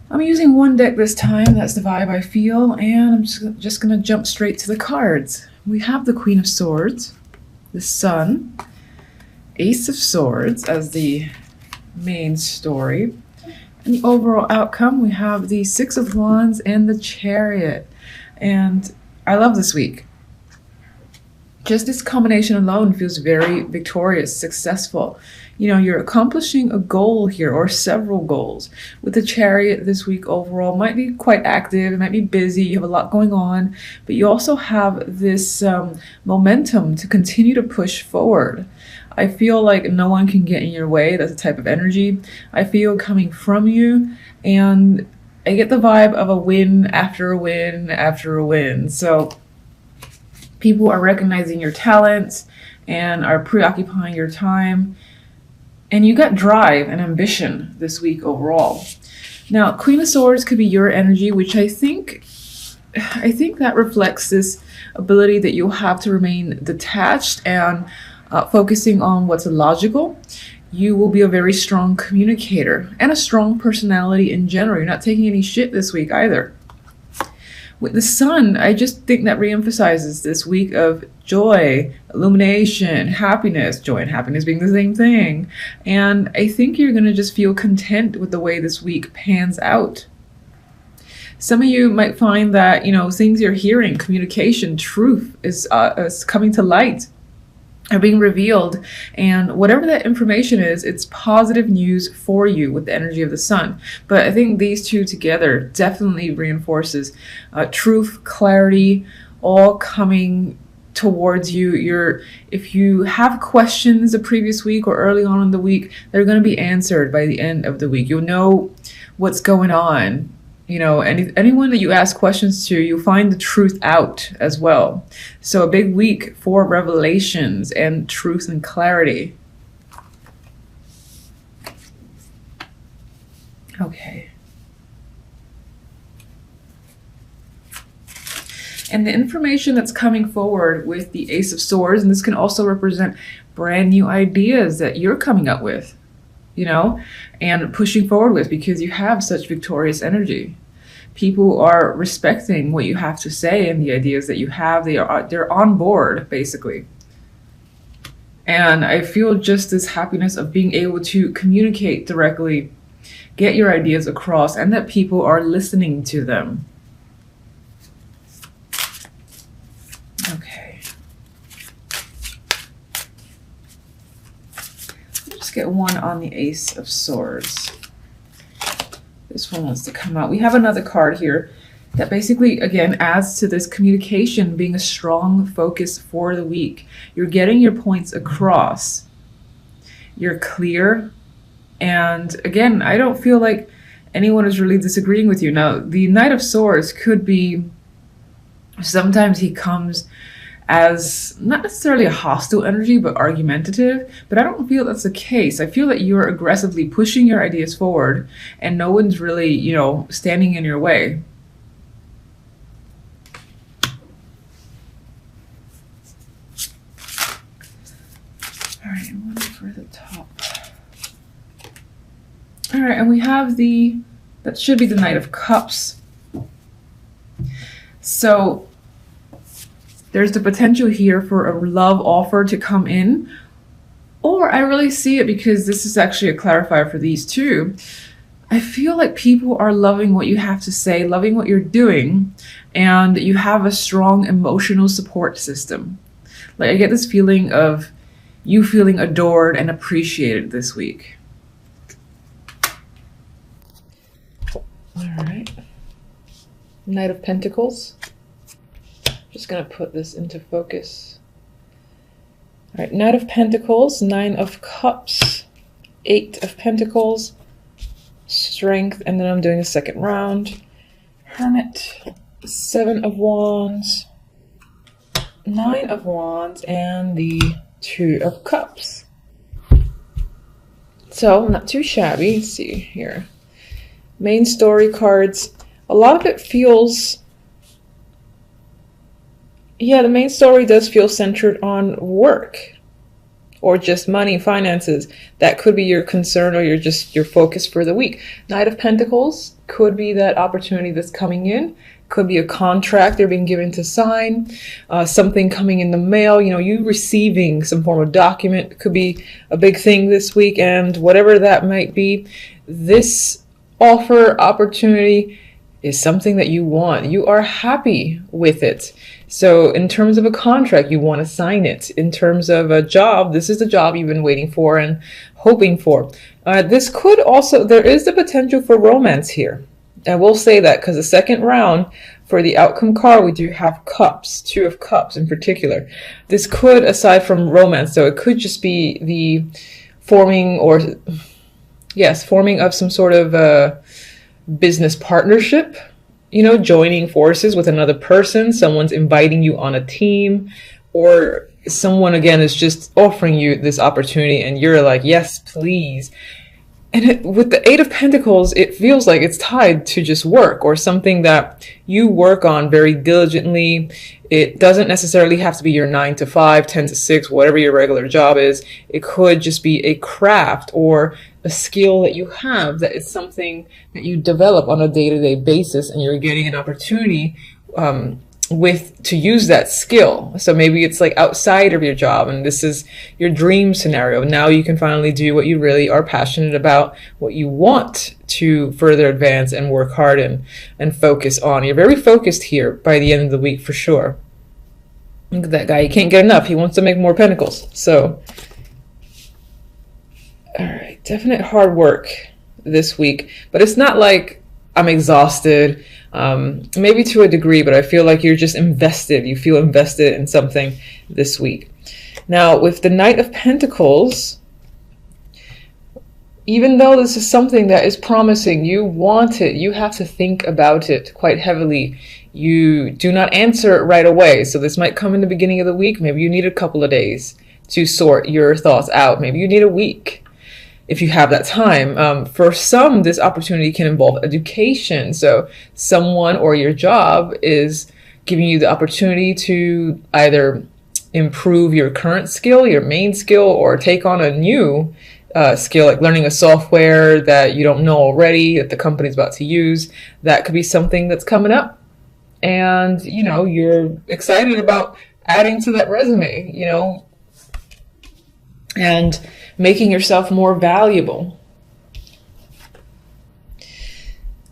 I'm using one deck this time, that's the vibe I feel, and I'm just gonna jump straight to the cards. We have the Queen of Swords, the Sun, Ace of Swords as the main story, and the overall outcome we have the Six of Wands and the Chariot. And I love this week. Just this combination alone feels very victorious, successful. You know, you're accomplishing a goal here or several goals. With the Chariot this week overall might be quite active, it might be busy, you have a lot going on, but you also have this momentum to continue to push forward. I feel like no one can get in your way. That's the type of energy I feel coming from you. And I get the vibe of a win after a win after a win. So people are recognizing your talents and are preoccupying your time. And you got drive and ambition this week overall. Now, Queen of Swords could be your energy, which I think that reflects this ability that you'll have to remain detached and focusing on what's logical. You will be a very strong communicator and a strong personality in general. You're not taking any shit this week either. With the Sun, I just think that reemphasizes this week of joy, illumination, happiness, joy and happiness being the same thing. And I think you're going to just feel content with the way this week pans out. Some of you might find that, you know, things you're hearing, communication, truth is coming to light, are being revealed, and whatever that information is, it's positive news for you with the energy of the Sun. But I think these two together definitely reinforces truth, clarity, all coming towards you. If you have questions the previous week or early on in the week, they're going to be answered by the end of the week. You'll know what's going on. You know, anyone that you ask questions to, you find the truth out as well. So a big week for revelations and truth and clarity. Okay. And the information that's coming forward with the Ace of Swords, and this can also represent brand new ideas that you're coming up with, you know, and pushing forward with, because you have such victorious energy. People are respecting what you have to say and the ideas that you have. They're on board, basically. And I feel just this happiness of being able to communicate directly, get your ideas across, and that people are listening to them. Okay. Let's get one on the Ace of Swords. This one wants to come out. We have another card here that basically, again, adds to this communication being a strong focus for the week. You're getting your points across. You're clear. And again, I don't feel like anyone is really disagreeing with you. Now, the Knight of Swords could be, sometimes he comes as not necessarily a hostile energy, but argumentative. But I don't feel that's the case. I feel that you're aggressively pushing your ideas forward and no one's really, you know, standing in your way. All right, one for the top. All right, and we have that should be the Knight of Cups. So there's the potential here for a love offer to come in, or I really see it because this is actually a clarifier for these two. I feel like people are loving what you have to say, loving what you're doing, and you have a strong emotional support system. Like, I get this feeling of you feeling adored and appreciated this week. All right. Knight of Pentacles. Just going to put this into focus. All right, Knight of Pentacles, Nine of Cups, Eight of Pentacles, Strength, and then I'm doing a second round. Hermit, Seven of Wands, Nine of Wands, and the Two of Cups. So, not too shabby. Let's see here. Main story cards. A lot of it feels... yeah, the main story does feel centered on work. or just money, finances. That could be your concern or your focus for the week. Knight of Pentacles could be that opportunity that's coming in. Could be a contract they're being given to sign, something coming in the mail, you receiving some form of document could be a big thing this week. And whatever that might be, this offer, opportunity is something that you want. You are happy with it. So in terms of a contract, you want to sign it. In terms of a job, this is the job you've been waiting for and hoping for. This could also, there is the potential for romance here. I will say that because the second round for the outcome card, we do have cups, 2 of cups in particular. This could, aside from romance, so it could just be the forming of some sort of business partnership, joining forces with another person. Someone's inviting you on a team, or someone again is just offering you this opportunity and you're like, yes, please. And with the 8 of Pentacles, it feels like it's tied to just work or something that you work on very diligently. It doesn't necessarily have to be your 9 to 5, 10 to 6, whatever your regular job is. It could just be a craft or a skill that you have that is something that you develop on a day-to-day basis, and you're getting an opportunity to use that skill. So maybe it's like outside of your job and this is your dream scenario. Now you can finally do what you really are passionate about, what you want to further advance and work hard and focus on. You're very focused here by the end of the week for sure. Look at that guy, he can't get enough. He wants to make more pentacles. So, all right, definite hard work this week, but it's not like I'm exhausted. Maybe to a degree, but I feel like you're just invested. You feel invested in something this week. Now, with the Knight of Pentacles, even though this is something that is promising, you want it, you have to think about it quite heavily. You do not answer it right away. So this might come in the beginning of the week. Maybe you need a couple of days to sort your thoughts out. Maybe you need a week if you have that time. For some, this opportunity can involve education. So someone or your job is giving you the opportunity to either improve your current skill, your main skill, or take on a new skill, like learning a software that you don't know already that the company's about to use. That could be something that's coming up. And, you're excited about adding to that resume, and making yourself more valuable.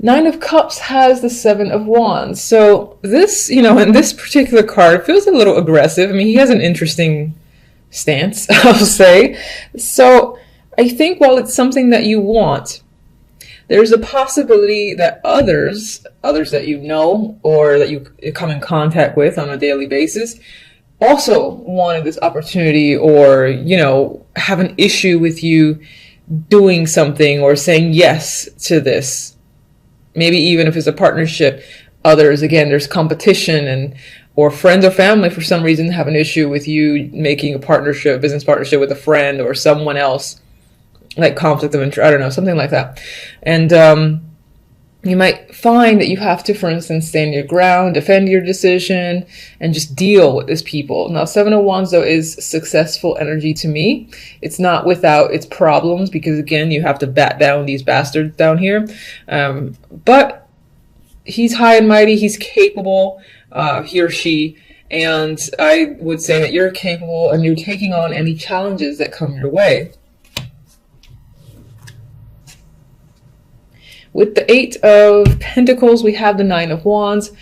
9 of Cups has the 7 of Wands. So this, in this particular card, feels a little aggressive. I mean, he has an interesting stance, I'll say. So I think while it's something that you want, there's a possibility that others that you know or that you come in contact with on a daily basis also wanted this opportunity, or have an issue with you doing something or saying yes to this. Maybe even if it's a partnership, others, again, there's competition, or friends or family for some reason have an issue with you making a partnership, business partnership with a friend or someone else, like conflict of interest, I don't know, something like that. And you might find that you have to, for instance, stand your ground, defend your decision, and just deal with these people. Now, 7 of Wands, though, is successful energy to me. It's not without its problems, because, again, you have to bat down these bastards down here. But he's high and mighty. He's capable, he or she. And I would say that you're capable and you're taking on any challenges that come your way. With the 8 of Pentacles, we have the 9 of Wands.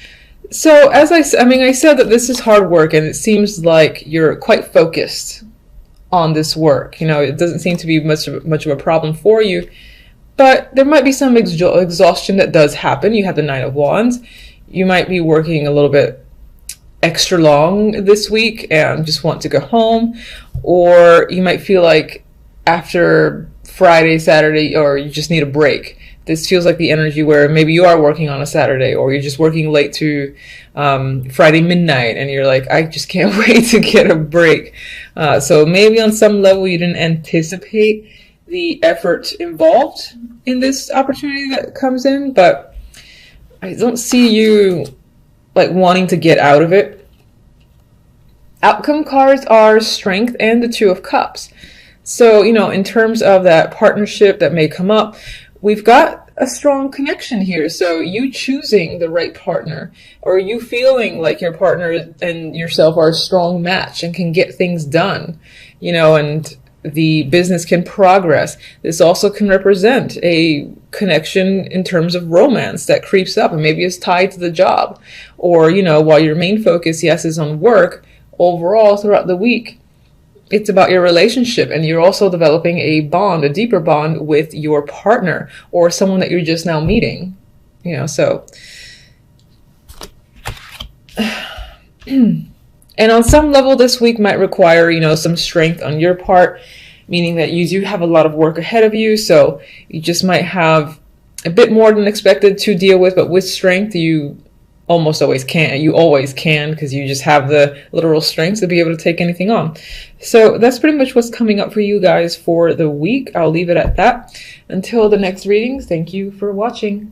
So as I said that this is hard work, and it seems like you're quite focused on this work. It doesn't seem to be much of a problem for you, but there might be some exhaustion that does happen. You have the 9 of Wands. You might be working a little bit extra long this week and just want to go home, or you might feel like after Friday, Saturday, or you just need a break. This feels like the energy where maybe you are working on a Saturday, or you're just working late to Friday midnight, and you're like, I just can't wait to get a break. So maybe on some level you didn't anticipate the effort involved in this opportunity that comes in, but I don't see you like wanting to get out of it. Outcome cards are Strength and the Two of Cups. So, in terms of that partnership that may come up, we've got a strong connection here. So you choosing the right partner, or you feeling like your partner and yourself are a strong match and can get things done, and the business can progress. This also can represent a connection in terms of romance that creeps up and maybe is tied to the job. Or, while your main focus, yes, is on work, overall throughout the week, it's about your relationship, and you're also developing a bond, a deeper bond with your partner or someone that you're just now meeting, so. And on some level, this week might require, some strength on your part, meaning that you do have a lot of work ahead of you. So you just might have a bit more than expected to deal with, but with strength, you almost always can. You always can, because you just have the literal strength to be able to take anything on. So that's pretty much what's coming up for you guys for the week. I'll leave it at that. Until the next readings, thank you for watching.